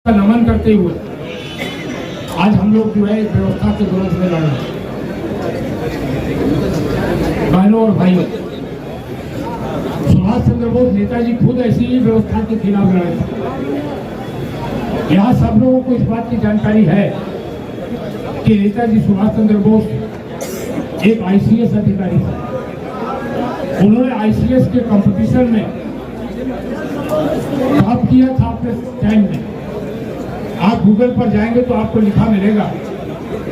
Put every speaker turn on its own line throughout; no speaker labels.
का नमन करते हुए आज हम लोग जो है व्यवस्था के विरोध में लड़ रहे हैं। बहनों और भाइयों, सुभाष चंद्र बोस नेताजी खुद ऐसी ही व्यवस्था के खिलाफ लड़े थे। यहाँ सब लोगों को इस बात की जानकारी है कि नेताजी सुभाष चंद्र बोस एक आईसीएस अधिकारी थे। उन्होंने आईसीएस के कंपटीशन में टॉप किया था अपने टाइम में। आप गूगल पर जाएंगे तो आपको लिखा मिलेगा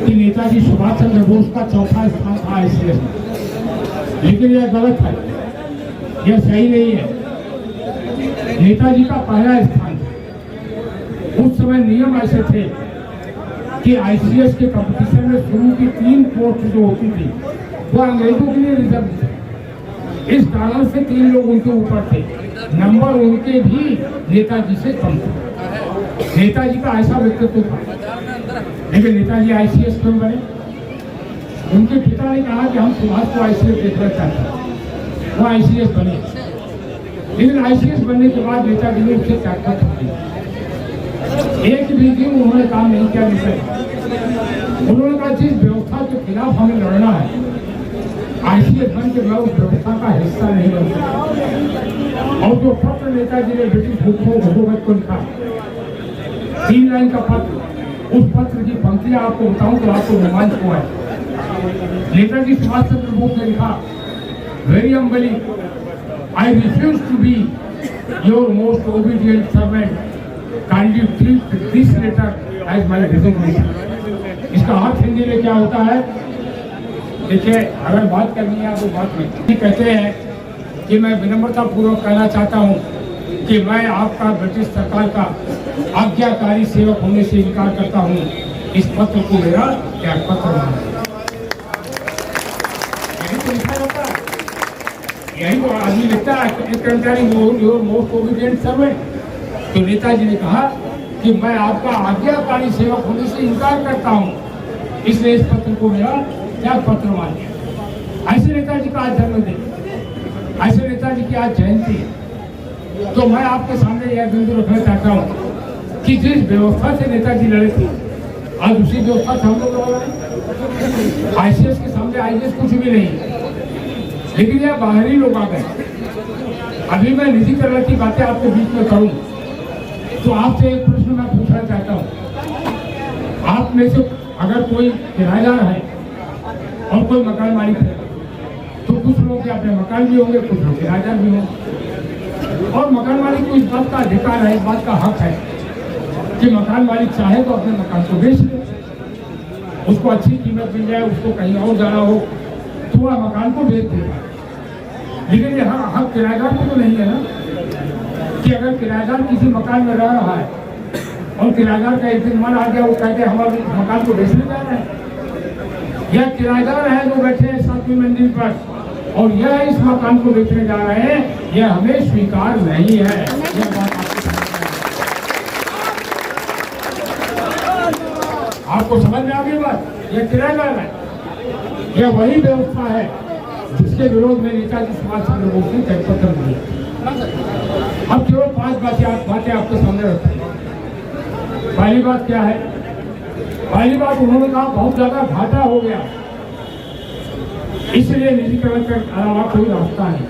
कि नेताजी सुभाष चंद्र बोस का चौथा स्थान था आईसीएस में। लेकिन यह गलत है, यह सही नहीं है। नेताजी का पहला स्थान था। उस समय नियम ऐसे थे कि आईसीएस के कंपटीशन में शुरू की 3 पोस्ट जो होती थी वो अंग्रेजों के लिए रिजर्व थी। इस कारण से 3 लोग उनके ऊपर थे। नंबर उनके भी नेताजी से कम थे। नेताजी का ऐसा व्यक्तित्व था। लेकिन नेताजी आईसीएस क्यों बने? उनके पिता ने कहा कि हम सुभाष को आईसीएस देखना चाहते हैं। वो आईसीएस बने। लेकिन आईसीएस बनने के बाद नेताजी ने उससे त्यागपत्र दिया। एक भी दिन उन्होंने काम नहीं किया। उन्होंने कहा जिस व्यवस्था के खिलाफ हमें लड़ना है, आईसीएस बन के मैं उस व्यवस्था का हिस्सा नहीं बन सकता। और जो पत्र नेताजी ने ब्रिटिश हुकूमत को लिखा, 3 लाइन का पत्र, उस पत्र की पंक्तियां आपको बताऊं तो आपको रोमांच को है। नेताजी सुभाष चंद्र बोस ने लिखा, very humbly I refuse to be your most obedient servant, kindly treat this letter as my resignation. इसका अर्थ हिंदी में क्या होता है? देखिए, अगर बात करनी है वो बात में कहते हैं कि मैं विनम्रता पूर्वक कहना चाहता हूं कि मैं आपका ब्रिटिश सरकार का आज्ञाकारी सेवक होने से इनकार करता हूं। इस पत्र को मेरा त्याग पत्र माना। यही तो लिखा जाता है, यही तो आदमी लिखता है, कर्मचारी योर मोस्ट ओबीडिएंट सर्वेंट। तो नेताजी ने कहा कि मैं आपका आज्ञाकारी सेवक होने से इनकार करता हूं, इसलिए इस पत्र को मेरा त्याग पत्र मान लिया। ऐसे नेताजी का आज जन्मदिन, ऐसे नेताजी की आज जयंती है। तो मैं आपके सामने यह बिंदु रखना चाहता हूं कि जिस व्यवस्था से नेताजी लड़े थे, आज उसी व्यवस्था से हम लोग लड़ रहे हैं। आईसीएस के सामने आईएएस कुछ भी नहीं, लेकिन यह बाहरी लोग आ गए। अभी मैं निजीकरण की बातें आपके बीच में करूं तो आपसे एक प्रश्न मैं पूछना चाहता हूं। आप में से अगर कोई किराएदार है और कोई मकान मालिक है, तो कुछ लोग के अपने मकान भी होंगे, कुछ लोग किराएदार भी होंगे। और मकान मालिक को इस बात का अधिकार है, इस बात का हक है कि मकान मालिक चाहे तो अपने मकान को बेच ले, उसको अच्छी कीमत मिल जाए, उसको कहीं और जाना हो तो वह मकान को बेच देगा। लेकिन यह हक किराएदार को तो नहीं है ना, कि अगर किराएदार किसी मकान में रह रहा है और किराएदार का एक दिन मन आ गया, वो कहते हमारे मकान को बेचने जा रहे हैं। यह किराएदार है जो बैठे हैं 7वीं मंजिल पर और यह इस मकान को बेचने जा रहे हैं, यह हमें स्वीकार नहीं है। यह बात आपको समझ में आ गई बात? यह किराएदार है, यह वही व्यवस्था है जिसके विरोध में नेताजी सुभाष चंद्र बोस ने त्यागपत्र दिया। अब केवल 5 बातें आपके सामने रखते हैं। पहली बात क्या है? पहली बात उन्होंने कहा बहुत ज्यादा घाटा हो गया, इसलिए निजीकरण के अलावा कोई रास्ता नहीं।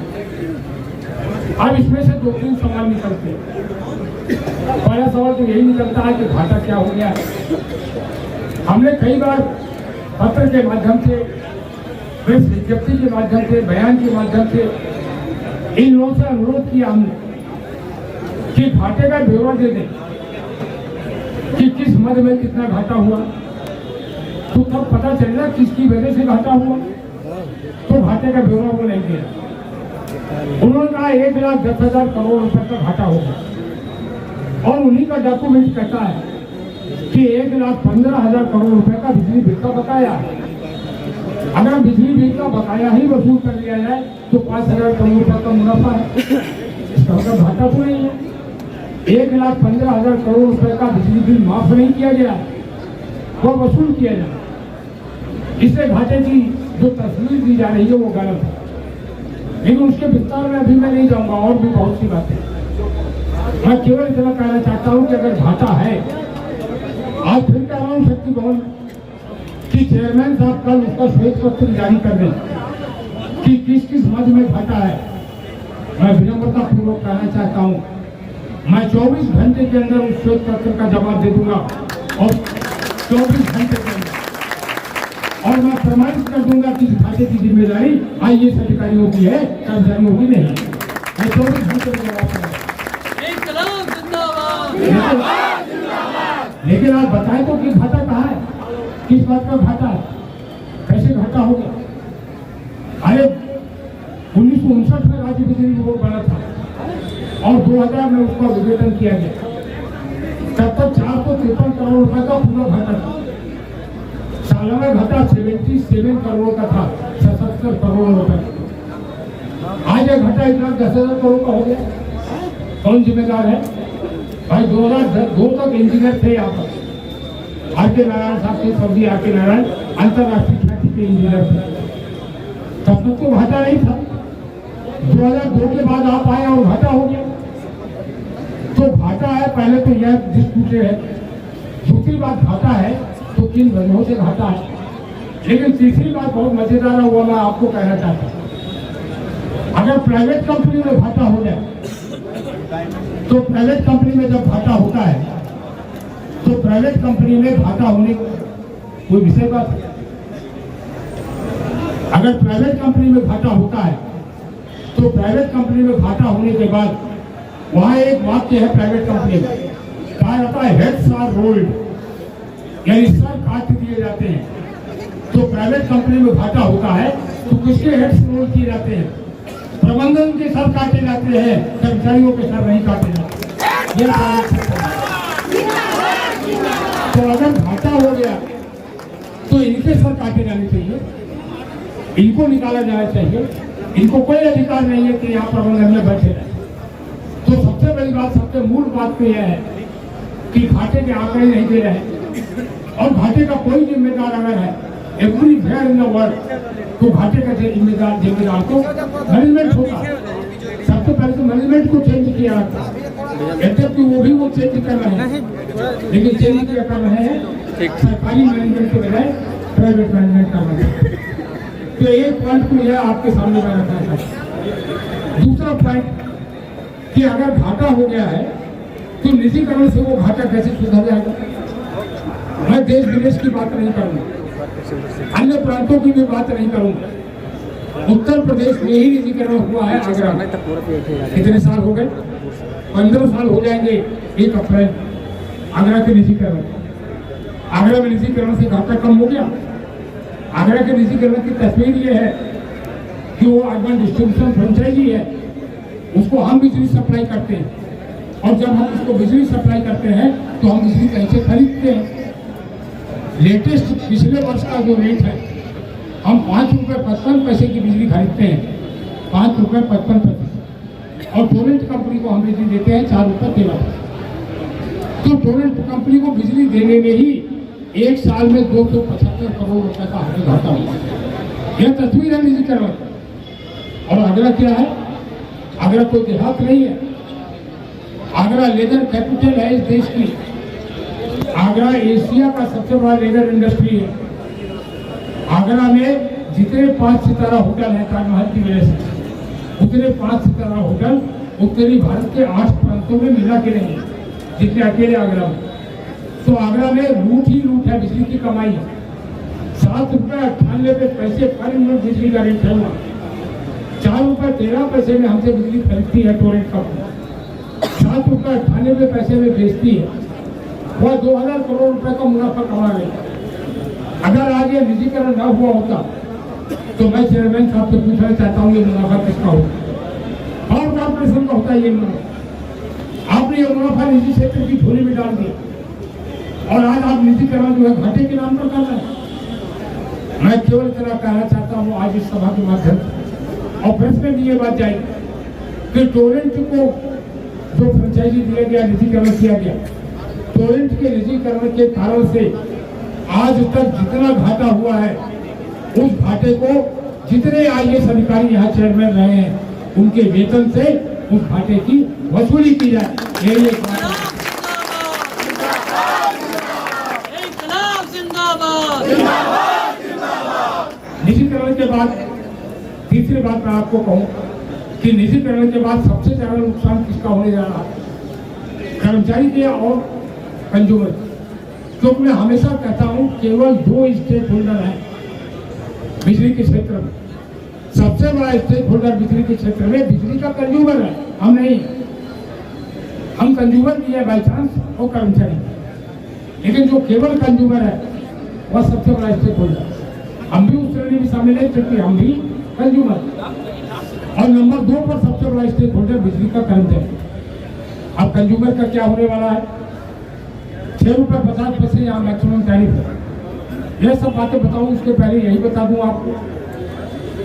अब इसमें से 2-3 सवाल निकलते हैं। पहला सवाल तो यही निकलता है कि घाटा क्या हो गया। हमने कई बार पत्र के माध्यम से, प्रेस विज्ञप्ति के माध्यम से, बयान के माध्यम से इन लोगों से अनुरोध किया हमने कि घाटे का ब्यौरा दे दें कि किस मद में कितना घाटा हुआ, तो तब पता चलेगा किसकी वजह से घाटा हुआ। तो घाटे का ब्यौरा वो नहीं दिया। उन्होंने कहा 1,10,000 करोड़ रुपए का घाटा होगा, और उन्हीं का डॉक्यूमेंट कहता है कि 1,15,000 करोड़ रुपए का बिजली बिल का बकाया है। अगर बिजली बिल का बकाया ही वसूल कर लिया जाए तो 5,000 करोड़ रुपए का मुनाफा है। इसका मतलब घाटा तो नहीं है। 1,15,000 करोड़ रुपए का बिजली बिल माफ नहीं किया गया, वो वसूल किया जाए। इससे घाटे की जो तस्वीर दी जा रही है वो गलत है। लेकिन उसके विस्तार में अभी मैं नहीं जाऊंगा, और भी बहुत सी बातें। मैं केवल इतना कहना चाहता हूं कि अगर घाटा है, आज फिर कह रहा हूं शक्ति भवन कि चेयरमैन साहब कल उसका श्वेत पत्र जारी कर दें कि किस किस मद में घाटा है। मैं विनम्रता पूर्वक कहना चाहता हूं, मैं 24 घंटे के अंदर उस श्वेत पत्र का जवाब दे दूंगा और 24 घंटे के अंदर, और मैं प्रमाणित कर दूंगा कि इस घाटे की जिम्मेदारी IAS अधिकारियों की है, कर्मचारियों की नहीं। मैं 24 घंटे में जवाब दूंगा। लेकिन आप बताएं तो कि घाटा कहाँ है, किस बात का घाटा है, कैसे घाटा हो गया? अरे 1959 में राज्य बिजली बोर्ड बना था और 2000 में उसका विघटन किया गया। तब तक 453 करोड़ रुपए का पूरा घाटा था। सालाना घाटा 77 करोड़ का था, 77 करोड़ रुपए। आज यह घाटा 1,10,000 करोड़ का हो गया। कौन जिम्मेदार है भाई? 2002 तक इंजीनियर थे यहाँ पर, R.K. नारायण साहब थे, स्वर्गीय R.K. नारायण अंतरराष्ट्रीय ख्याति के इंजीनियर थे। तब तक तो घाटा नहीं था। 2002 के बाद आप आए और घाटा हो गया। तो घाटा है, पहले तो यह डिस्प्यूटेड है। दूसरी बात, घाटा है तो किन वजहों से घाटा है। लेकिन तीसरी बात बहुत मजेदार है, वो मैं आपको कहना चाहता हूँ। अगर प्राइवेट कंपनी में घाटा हो जाए तो प्राइवेट कंपनी में जब घाटा होता है तो प्राइवेट कंपनी में घाटा होने कोई विषय बात है। अगर प्राइवेट कंपनी में घाटा होता है तो प्राइवेट कंपनी में घाटा होने के बाद वहां एक वाक्य है प्राइवेट कंपनी में, कहा जाता है हेड्स आर रोल्ड, यानी सर काट दिए जाते हैं। तो प्राइवेट कंपनी में घाटा होता है तो किसके हेड्स रोल किए जाते हैं? प्रबंधन के सर काटे जाते हैं, कर्मचारियों के सर नहीं काटे जाते। तो अगर घाटा हो गया तो इनके सर काटे जाने चाहिए, इनको निकाला जाना चाहिए। इनको कोई अधिकार नहीं है कि यहाँ प्रबंधन में बैठे रहे। तो सबसे बड़ी बात, सबसे मूल बात तो यह है कि घाटे के आंकड़े नहीं दे रहे हैं और घाटे का कोई जिम्मेदार अगर है, every fair in the world, तो घाटे का जिम्मेदार तो मैनेजमेंट होगा। सबसे पहले तो मैनेजमेंट को चेंज किया था, यद्यपि वो चेंज कर रहे हैं, लेकिन चेंज किया कर रहे हैं सरकारी मैनेजमेंट के बजाय प्राइवेट मैनेजमेंट कर रहे हैं। तो एक पॉइंट को यह आपके सामने मैं रखना चाहता हूं। दूसरा पॉइंट कि अगर घाटा हो गया है तो निजीकरण से वो घाटा कैसे सुधर जाएगा? मैं देश विदेश की बात नहीं करूंगा, अन्य प्रांतों की भी बात नहीं करूंगा। उत्तर प्रदेश में ही निजीकरण हुआ है आगरा में। कितने साल हो गए? 15 साल हो जाएंगे 1 अप्रैल आगरा के निजीकरण। आगरा में निजीकरण से घाटा कम हो गया। आगरा के निजीकरण की तस्वीर ये है कि वो अर्बन डिस्ट्रीब्यूशन फ्रेंचाइजी है, उसको हम बिजली सप्लाई करते हैं, और जब हम उसको बिजली सप्लाई करते हैं तो हम बिजली कहीं से खरीदते हैं। लेटेस्ट पिछले वर्ष का जो रेट है, हम 5 रुपये 55 पैसे की बिजली खरीदते हैं, 5 रुपये 55 पैसे, और टोरेंट कंपनी को हम बिजली देते हैं 4 रुपये 13 पैसे। तो टोरेंट कंपनी को बिजली देने में ही 1 साल में 275 करोड़ रुपए का हमें घाटा हुआ। यह तस्वीर है निजीकरण। और आगरा क्या है? आगरा कोई देहात नहीं है। आगरा लेदर कैपिटल है इस देश की। आगरा एशिया का सबसे बड़ा लेदर इंडस्ट्री है। आगरा में जितने 5 सितारा होटल हैं ताजमहल की वजह से, उतने 5 सितारा होटल उत्तरी भारत के 8 प्रांतों में मिला के नहीं जितने अकेले आगरा में। तो आगरा में लूट ही लूट है, बिजली की कमाई है। 7 रुपये 98 पैसे पर यूनिट बिजली का रेट है। 4 रुपये 13 पैसे में हमसे बिजली खरीदती है टोरेंट कंपनी, 7 रुपये 98 पैसे में बेचती है। वह 2000 करोड़ रुपए का मुनाफा कमा रही है। अगर आज ये निजीकरण न हुआ होता तो मैं चेयरमैन साहब से पूछना चाहता हूँ, ये मुनाफा किसका होता? और कॉर्पोरेशन का होता है ये मुनाफा। आपने ये मुनाफा निजी क्षेत्र की झोली में डाल दिया और आज आप निजीकरण जो है घाटे के नाम पर कर रहे हैं। मैं केवल इतना कहना चाहता हूँ आज इस सभा के माध्यम से, और प्रेस में भी ये बात जाएगी कि टोरेंट को जो फ्रेंचाइजी दिया गया, निजीकरण किया गया, टोरेंट के निजीकरण के कारण से आज तक जितना घाटा हुआ है, उस घाटे को जितने IAS अधिकारी यहाँ चेयरमैन रहे हैं उनके वेतन से उस घाटे की वसूली की जाए। यही एक बात है। निजीकरण के बाद तीसरी बात मैं आपको कहूं कि निजीकरण के बाद सबसे ज्यादा नुकसान किसका होने जा रहा है? कर्मचारी के और कंज्यूमर। क्योंकि मैं हमेशा कहता हूं केवल 2 स्टेक होल्डर हैं बिजली के क्षेत्र में। सबसे बड़ा स्टेक होल्डर बिजली के क्षेत्र में बिजली का कंज्यूमर है, हम नहीं। हम कंज्यूमर भी है बाई चांस और कर्मचारी, लेकिन जो केवल कंज्यूमर है वह सबसे बड़ा स्टेक होल्डर। हम भी उस श्रेणी में शामिल है क्योंकि हम भी कंज्यूमर। और नंबर 2 पर सबसे बड़ा स्टेक होल्डर बिजली का कर्मचारी। अब कंज्यूमर का क्या होने वाला है? 6 रुपये 50 पैसे यहाँ मैक्सिमम टैरिफ है। यह सब बातें बताऊं उसके पहले यही बता दूं आपको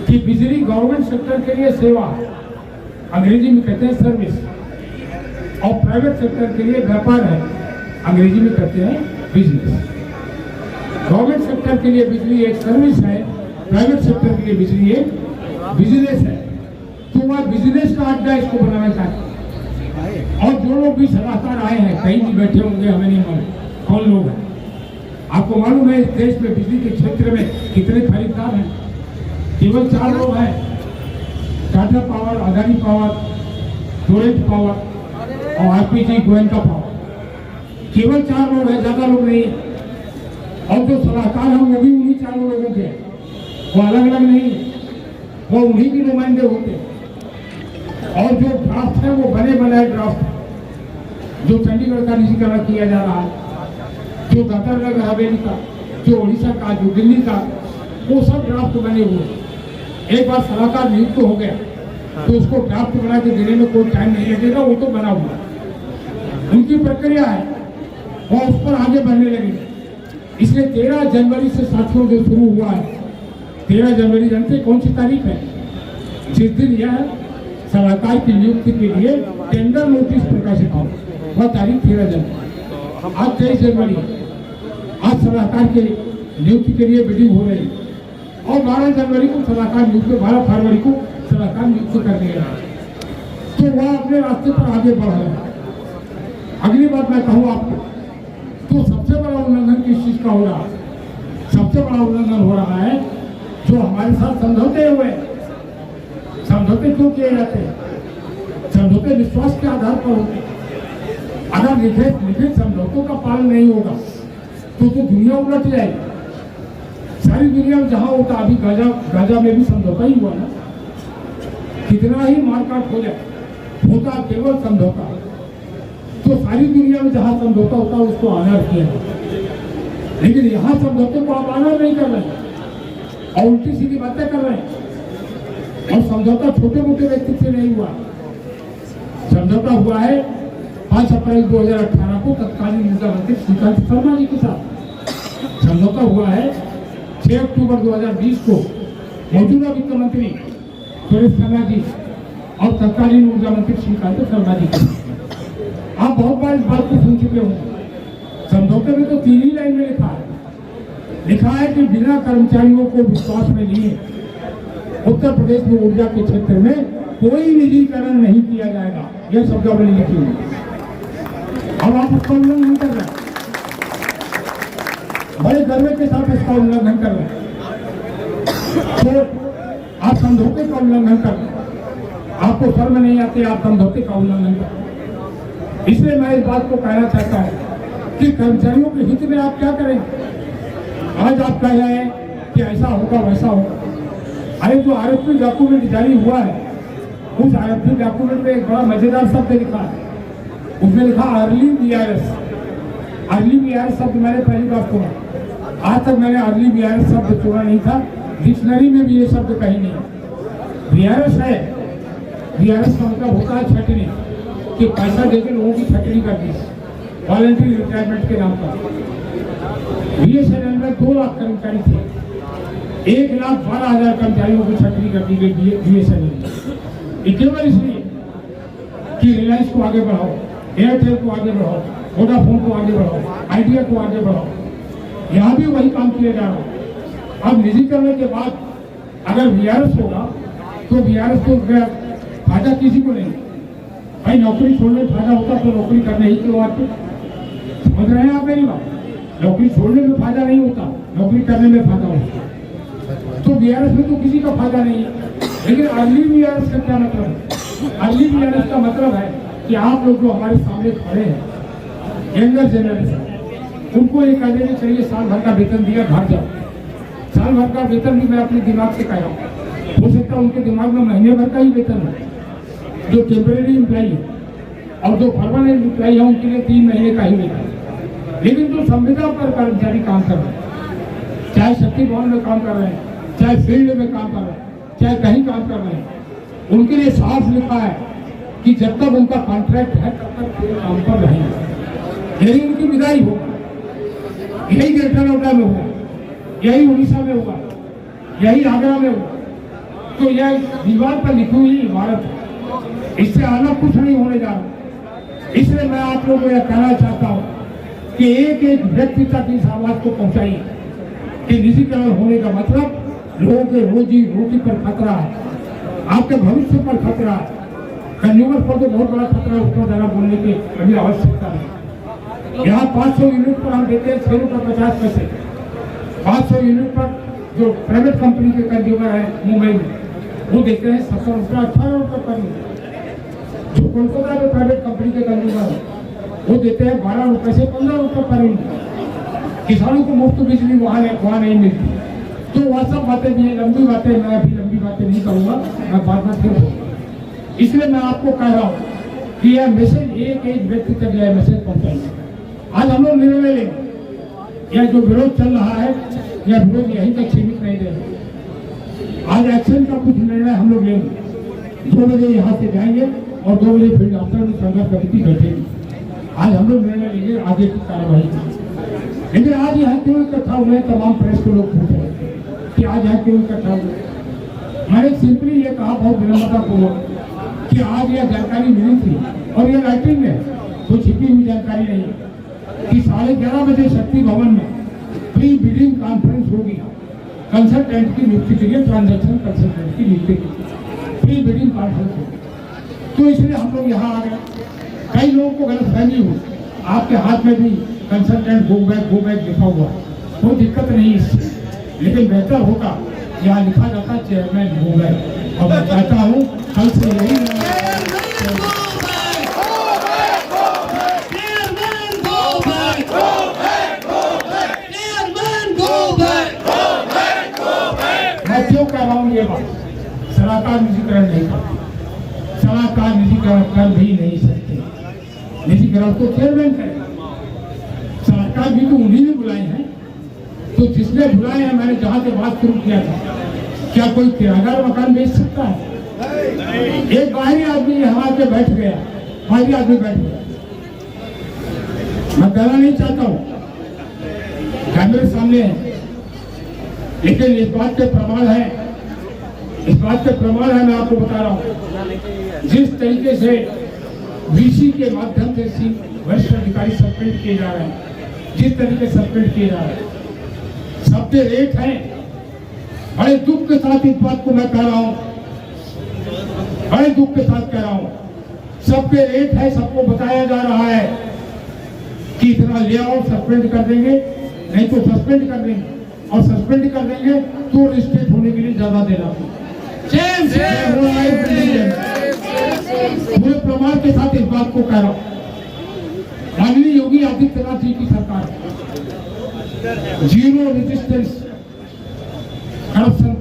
कि बिजली गवर्नमेंट सेक्टर के लिए सेवा, अंग्रेजी में कहते हैं सर्विस, और प्राइवेट सेक्टर के लिए व्यापार है, अंग्रेजी में कहते हैं बिजनेस। गवर्नमेंट सेक्टर के लिए बिजली एक सर्विस है, प्राइवेट सेक्टर के लिए बिजली एक बिजनेस है। तो वह बिजनेस का अड्डा इसको बनाना चाहते हैं। और जो लोग भी सलाहकार आए हैं, कहीं भी बैठे होंगे, हमें नहीं मालूम कौन लोग हैं। आपको मालूम है इस देश में बिजली के क्षेत्र में कितने खरीदार हैं? केवल 4 लोग हैं, Tata power, Adani power, Torrent power और आरपीजी गोयनका पावर। केवल 4 लोग हैं, ज्यादा लोग नहीं। और जो सलाहकार हैं वो भी उन्हीं 4 लोगों के, वो अलग अलग नहीं, वो उन्हीं के नुमाइंदे होते हैं। और जो ड्राफ्ट है वो बने बनाए ड्राफ्ट, जो चंडीगढ़ का निजीकरण किया जा रहा है, जो दादर नगर हवेली का, जो उड़ीसा का, जो दिल्ली का, वो सब ड्राफ्ट बने हुए। एक बार सलाहकार नियुक्त हो गया तो उसको ड्राफ्ट बना के देने में कोई टाइम नहीं लगेगा, वो तो बना हुआ। उनकी प्रक्रिया है, वो उस पर आगे बढ़ने लगेंगे। इसलिए 13 जनवरी से साथियों जो शुरू हुआ है, 13 जनवरी जानते कौन सी तारीख है? जिस दिन यह सलाहकार की नियुक्ति के लिए टेंडर नोटिस प्रकाशित हो, वह तारीख 13 जनवरी। आज 23 जनवरी, आज सलाहकार के नियुक्ति के लिए बिडिंग हो रही और 12 जनवरी को सलाहकार नियुक्त, 12 फरवरी को सलाहकार नियुक्त कर दिया। तो वह अपने रास्ते पर आगे बढ़ रहे हैं। अगली बात मैं कहूँ आपको, तो सबसे बड़ा उल्लंघन किस चीज का हो रहा है? सबसे बड़ा उल्लंघन हो रहा है जो हमारे साथ समझौते हुए। समझौते क्यों किए जाते हैं? समझौते विश्वास के आधार पर होते हैं। अगर लिखित समझौतों का पालन नहीं होगा तो दुनिया उलट जाएगी। सारी दुनिया में जहां होता, अभी गाजा में भी समझौता ही हुआ ना। कितना ही मारकाट हो जाए, होता केवल समझौता। तो सारी दुनिया में जहां समझौता होता है उसको ऑनर किया जाता। लेकिन यहां समझौते को आप ऑनर नहीं कर रहे हैं और उल्टी सीधी बातें कर रहे हैं। और समझौता छोटे मोटे व्यक्ति से नहीं हुआ। समझौता हुआ है 5 अप्रैल 2018 को तत्कालीन ऊर्जा मंत्री श्रीकांत शर्मा जी के साथ। समझौता हुआ है 6 अक्टूबर 2020 को मौजूदा वित्त मंत्री सुरेश खन्ना जी और तत्कालीन ऊर्जा मंत्री श्रीकांत शर्मा जी के साथ। आप बहुत बार इस बात को सुन चुके होंगे। समझौते में तो 3 ही लाइन में लिखा है कि बिना कर्मचारियों को विश्वास में लिए उत्तर प्रदेश में ऊर्जा के क्षेत्र में कोई निजीकरण नहीं किया जाएगा। यह शब्दावली लिखी हुई। अब आप उसका उल्लंघन कर रहे हैं, बड़े गर्व के साथ इसका उल्लंघन कर रहे हैं। तो आप समझौते का उल्लंघन कर रहे हैं। आपको शर्म नहीं आती, आप समझौते का उल्लंघन कर रहे हैं। इसलिए मैं इस बात को कहना चाहता हूं कि कर्मचारियों के हित में आप क्या करेंगे? आज आप कह रहे हैं कि ऐसा होगा वैसा होगा। अरे जो आरएफपी डॉक्यूमेंट जारी हुआ है, उस आरएफपी डॉक्यूमेंट में एक बड़ा मजेदार शब्द लिखा है। उसमें लिखा अर्ली बीआरएस। अर्ली बीआरएस शब्द मैंने पहली बार सुना। आज तक मैंने अर्ली बीआरएस शब्द सुना नहीं था, डिक्शनरी में भी ये शब्द कहीं नहीं। बीआरएस है, बीआरएस का मतलब होता है छटनी, कि पैसा देकर लोगों की छटनी कर दी वॉलंटरी रिटायरमेंट के नाम पर। बीएसएनएल में 2 लाख कर्मचारी थे, 1,12,000 कर्मचारियों की छटनी कर दी गई बीएसएनएल। केवल इसलिए कि रिलायंस को आगे बढ़ाओ, एयरटेल को आगे बढ़ाओ, वोडाफोन को आगे बढ़ाओ, आइडिया को आगे बढ़ाओ। यहाँ भी वही काम किया जा रहा है। अब निजीकरण के बाद अगर बीआरएस होगा तो बीआरएस को फायदा किसी को नहीं। भाई नौकरी छोड़ने में फायदा होता तो नौकरी करने ही क्यों आते? समझ रहे हैं आप मेरी बात? नौकरी छोड़ने में फायदा नहीं होता, नौकरी करने में फायदा होता। तो बीआरएस में तो किसी का फायदा नहीं है। लेकिन अर्ली बीआरएस का क्या मतलब है? अर्ली बीआरएस का मतलब है कि आप लोग जो हमारे सामने खड़े हैं, यंगर जनरेशन, उनको ये कह देना चाहिए साल भर का वेतन दिया, घर जाओ। साल भर का वेतन भी मैं अपने दिमाग से कह रहा हूँ, हो सकता है उनके दिमाग में महीने भर का ही वेतन है। जो टेम्परेरी एम्प्लॉई है और जो परमानेंट एम्प्लॉई है उनके लिए 3 महीने का ही वेतन। लेकिन जो संविदा पर कर्मचारी काम कर रहे हैं, चाहे शक्ति भवन में काम कर रहे हैं, चाहे फील्ड में काम कर रहे हैं, चाहे कहीं काम कर रहे हैं, उनके लिए साफ लिखा है कि जब तक उनका कॉन्ट्रैक्ट है तब तक वो काम पर रहेंगे। यही उनकी विदाई होगा। यही ग्रेटर नोएडा में हुआ, यही उड़ीसा में हुआ, यही आगरा में हुआ। तो यह दीवार पर लिखी हुई इमारत है, इससे अलग कुछ नहीं होने जा रहा। इसलिए मैं आप लोगों को यह कहना चाहता हूँ कि एक एक व्यक्ति तक इस आवाज को पहुंचाइए कि निजीकरण होने का मतलब लोगों के रोजी रोटी पर खतरा है, आपके भविष्य पर खतरा है, कंज्यूमर पर तो बहुत बड़ा खतरा है। उसको ज्यादा बोलने की अभी आवश्यकता नहीं। यहाँ 500 यूनिट पर हम देते हैं 6 रुपये 50 पैसे। 500 यूनिट पर जो प्राइवेट कंपनी के कंज्यूमर है मुंबई में, वो देते हैं 17 रुपये 18 रुपये पर यूनिट। जो कोलकाता में प्राइवेट कंपनी के कंज्यूमर है वो देते हैं 12 रुपये से 15 रुपये पर यूनिट। किसानों को मुफ्त बिजली वहाँ नहीं मिलती। तो वह सब बातें भी है, लंबी बातें, मैं अभी लंबी बातें नहीं करूँगा, मैं बाद में फिर बोलूँगा। इसलिए मैं आपको कह रहा हूँ कि यह मैसेज एक एक व्यक्ति तक यह मैसेज पहुँचाइए। आज हम लोग निर्णय लेंगे। यह जो विरोध चल रहा है, यह विरोध यहीं तक सीमित नहीं रहेगा। आज एक्शन का कुछ निर्णय हम लोग लेंगे। 2 बजे यहाँ से जाएंगे और 2 बजे फील्ड आफ्टर में संघर्ष समिति बैठेगी। आज हम लोग निर्णय लेंगे आगे की कार्रवाई की। लेकिन आज यहाँ क्यों इकट्ठा हुए, तमाम प्रेस को लोग पूछ रहे हैं कि आज यहाँ क्यों इकट्ठा हुए। मैंने सिंपली ये कहा बहुत विनम्रता पूर्वक कि आज यह जानकारी मिली थी और ये राइटिंग में कोई छिपी हुई जानकारी नहीं कि 11:30 बजे शक्ति भवन में प्री बिडिंग कॉन्फ्रेंस होगी कंसल्टेंट की नियुक्ति के लिए, ट्रांजैक्शन कंसल्टेंट की नियुक्ति की प्री बिडिंग कॉन्फ्रेंस होगी। तो इसलिए हम लोग यहाँ आ गए। कई लोगों को गलतफहमी हुई, आपके हाथ में भी कंसल्टेंट गो बैक लिखा हुआ, कोई दिक्कत नहीं इससे, लेकिन बेहतर होगा यहाँ लिखा जाता चेयरमैन गो बैक। और मैं चाहता हूँ कल से यही मैं क्यों कह रहा हूँ ये बात। सलाहकार निजीकरण नहीं करते, सलाहकार निजीकरण कर भी नहीं सकते। निजीकरण तो चेयरमैन करेगा। सलाहकार भी तो उन्हीं ने बुलाए हैं। तो जिसने बुलाए हैं, मैंने जहां से बात शुरू किया था, क्या कोई किराएदार मकान बेच सकता है? एक बाहरी आदमी यहाँ आके बैठ गया, बाहरी आदमी बैठ गया। मैं कहना नहीं चाहता हूँ, कैमरे सामने है, लेकिन इस बात के प्रमाण है, इस बात के प्रमाण है। मैं आपको बता रहा हूँ जिस तरीके से वीसी के माध्यम से वरिष्ठ अधिकारी सस्पेंड किए जा रहे हैं, जिस तरीके से सस्पेंड किए जा रहे हैं, सबके रेट हैं। बड़े दुख के साथ इस बात को मैं कह रहा हूं, बड़े दुख के साथ कह रहा हूं, सबके रेट है। सबको बताया जा रहा है कि इतना ले आओ, सस्पेंड कर देंगे, नहीं तो सस्पेंड कर देंगे, और सस्पेंड कर देंगे तो रिस्ट्रिक्ट होने के लिए ज्यादा देना। पूरे प्रमाण के साथ इस बात को कह रहा हूं। माननीय योगी आदित्यनाथ जी की सरकार जीरो रेजिस्टेंस करप्शन,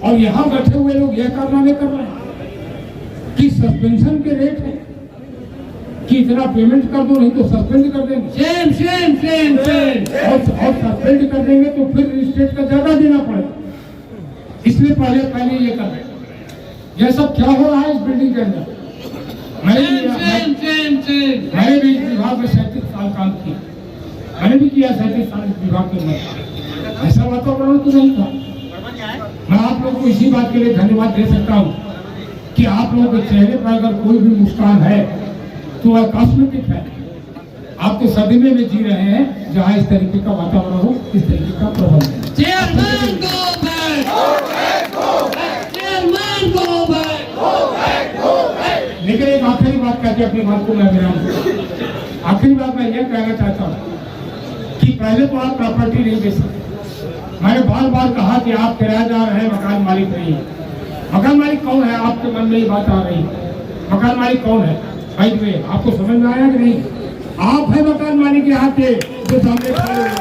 और यहां बैठे हुए लोग यह करना नहीं कर रहे हैं कि सस्पेंशन के रेट है कि इतना पेमेंट कर दो, नहीं तो सस्पेंड कर देंगे। और सस्पेंड कर देंगे तो फिर रजिस्ट्रेट का ज्यादा देना पड़ेगा। इसलिए पहले ये कर रहे। यह सब क्या हो रहा है इस बिल्डिंग के अंदर? मैंने भी इस विभाग में 37 साल काम किया, मैंने भी किया 37 साल इस विभाग के अंदर। ऐसा वातावरण तो नहीं था। मैं आप लोगों को इसी बात के लिए धन्यवाद दे सकता हूँ कि आप लोगों के चेहरे पर अगर कोई भी मुस्कान है तो वह कॉस्मेटिक है। आप तो सदमे में जी रहे हैं जहाँ इस तरीके का वातावरण हो, इस तरीके का प्रबंध। लेकिन एक आखिरी बात कहते अपनी बात को मैं विराम दूं। आखिरी बात मैं ये कहना चाहता हूँ कि पहले तो आप प्रॉपर्टी नहीं बेच सकते। मैंने बार बार कहा कि आप किराएदार हैं, मकान मालिक नहीं है। मकान मालिक कौन है? आपके मन में ये बात आ रही है, मकान मालिक कौन है? भाई में आपको समझ में आया कि नहीं? आप है मकान मालिक यहाँ के जो सामने खड़े हैं।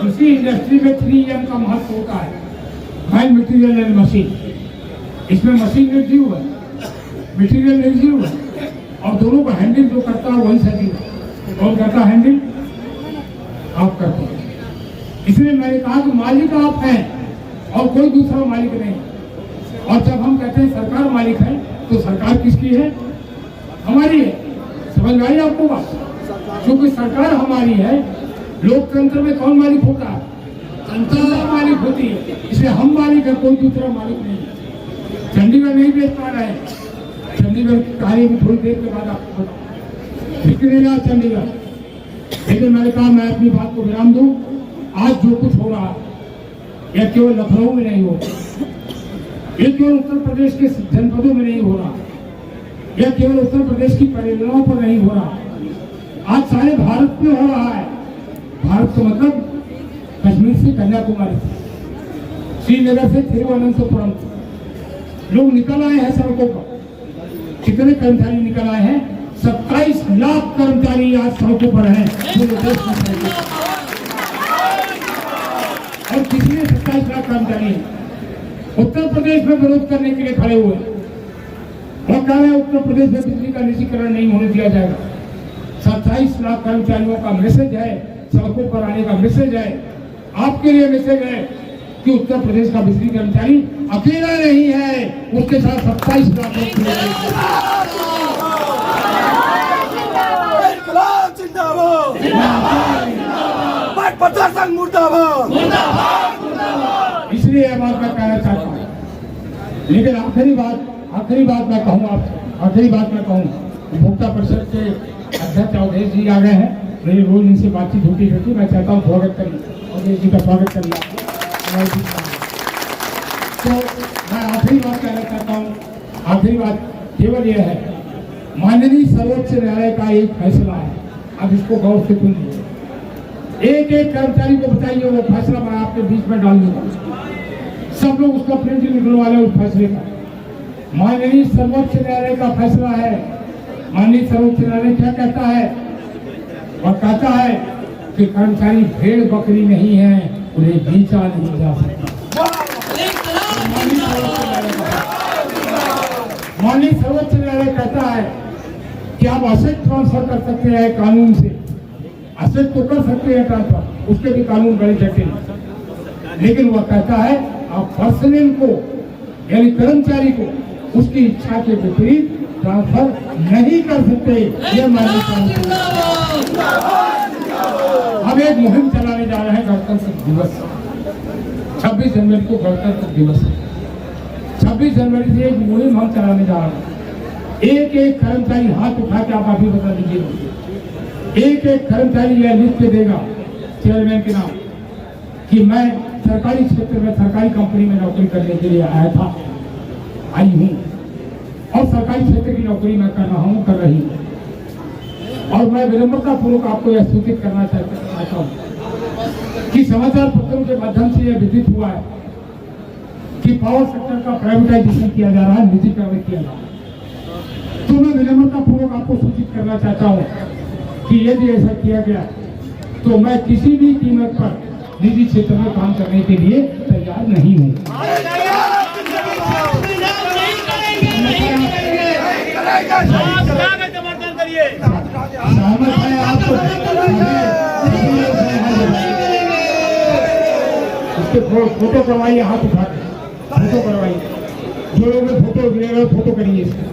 किसी इंडस्ट्री में 3M का महत्व होता है, मैन मटीरियल एंड मशीन। इसमें मशीन निर्जीव है, मटीरियल निर्जीव है, और दोनों को हैंडल जो करता है वही सही है। कौन करता है हैंडल? आप करते हैं। इसलिए मैंने कहा कि मालिक आप हैं और कोई दूसरा मालिक नहीं। और जब हम कहते हैं सरकार मालिक है, तो सरकार किसकी है? हमारी है। समझ में आई आपको बात? क्योंकि सरकार हमारी है। लोकतंत्र में कौन मालिक होता है? जनता मालिक होती है। इसलिए हम मालिक है, कोई दूसरा मालिक नहीं है। चंडीगढ़ नहीं बेच पा रहे हैं, चंडीगढ़ की कहानी भी थोड़ी देर के बाद आपको बताऊं। बिक रहा चंडीगढ़, लेकिन मैंने कहा मैं अपनी बात को विराम दूं। आज जो कुछ हो रहा है यह केवल लखनऊ में नहीं हो रहा, यह केवल उत्तर प्रदेश के जनपदों में नहीं हो रहा, यह केवल उत्तर प्रदेश की परियोजनाओं पर नहीं हो रहा, आज सारे भारत में हो रहा है। भारत का मतलब कश्मीर से कन्याकुमारी, श्रीनगर से तिरुवनंतपुरम लोग निकल आए हैं सड़कों पर। कितने कर्मचारी निकल आए हैं? 27 लाख कर्मचारी आज सड़कों पर हैं पूरे देश में। और किसी ने 27 लाख कर्मचारी हैं उत्तर प्रदेश में विरोध करने के लिए खड़े हुए और कह रहे हैं उत्तर प्रदेश में बिजली का निजीकरण नहीं होने दिया जाएगा। 27 लाख कर्मचारियों का मैसेज है, सड़कों पर आने का मैसेज है, आपके लिए मैसेज है कि उत्तर प्रदेश का बिजली कर्मचारी अकेला नहीं है, उसके साथ 27 लाख इसलिए यह बात मैं कहना चाहता हूँ। लेकिन आखिरी बात मैं कहूँ आपसे, आखिरी बात मैं कहूँ, उपभोक्ता परिषद के अध्यक्ष अवधेश जी आ गए हैं। मेरी रोज इनसे बातचीत होती रहती, मैं चाहता हूँ स्वागत करिए, अवधेश जी का स्वागत करिए। तो मैं आखिरी बात कहना चाहता हूँ, आखिरी बात केवल यह है, माननीय सर्वोच्च न्यायालय का एक फैसला है, अब इसको गौर से सुनिए। एक एक कर्मचारी को बताइए, वो फैसला मैं आपके बीच में डाल दूंगा, सब लोग उसका प्रिंट निकलवा लें उस फैसले का। माननीय सर्वोच्च न्यायालय का फैसला है। माननीय सर्वोच्च न्यायालय क्या कहता है? वह कहता है कि कर्मचारी भेड़ बकरी नहीं है, उन्हें बेचा नहीं जा सकता। माननीय सर्वोच्च न्यायालय कहता है कि आप असेट ट्रांसफर कर सकते हैं कानून से, असेट तो कर सकते हैं ट्रांसफर, उसके भी कानून बड़े जटिल, लेकिन वह कहता है आप पर्सनल को यानी कर्मचारी को उसकी इच्छा के विपरीत ट्रांसफर नहीं कर सकते। यह माननीय हम एक मुहिम चलाने जा रहे हैं गणतंत्र दिवस, 26 जनवरी को गणतंत्र दिवस है। 26 जनवरी से एक मुहिम हम चलाने जा रहे हैं। एक एक कर्मचारी हाथ उठा के आप अभी बता दीजिए, एक एक कर्मचारी यह लिख के देगा चेयरमैन के नाम कि मैं सरकारी क्षेत्र में सरकारी कंपनी में नौकरी करने के लिए आया था, आई हूँ, और सरकारी क्षेत्र की नौकरी मैं कर रहा हूँ, कर रही हूँ। और मैं विनम्रता पूर्वक आपको यह सूचित करना चाहता हूँ कि समाचार पत्रों के माध्यम से यह विदित हुआ है कि पावर सेक्टर का प्राइवेटाइजेशन किया जा रहा है, निजीकरण किया जा रहा है। तो मैं विनम्रता पूर्वक आपको सूचित करना चाहता हूँ कि यदि ऐसा किया गया तो मैं किसी भी कीमत पर निजी क्षेत्र में काम करने के लिए तैयार नहीं हूँ। सहमत है आपको? उसके फोटो करवाइए, हाथ उठा के फोटो करवाइए, जो लोग फोटो ले रहे हो फोटो करिए इसका।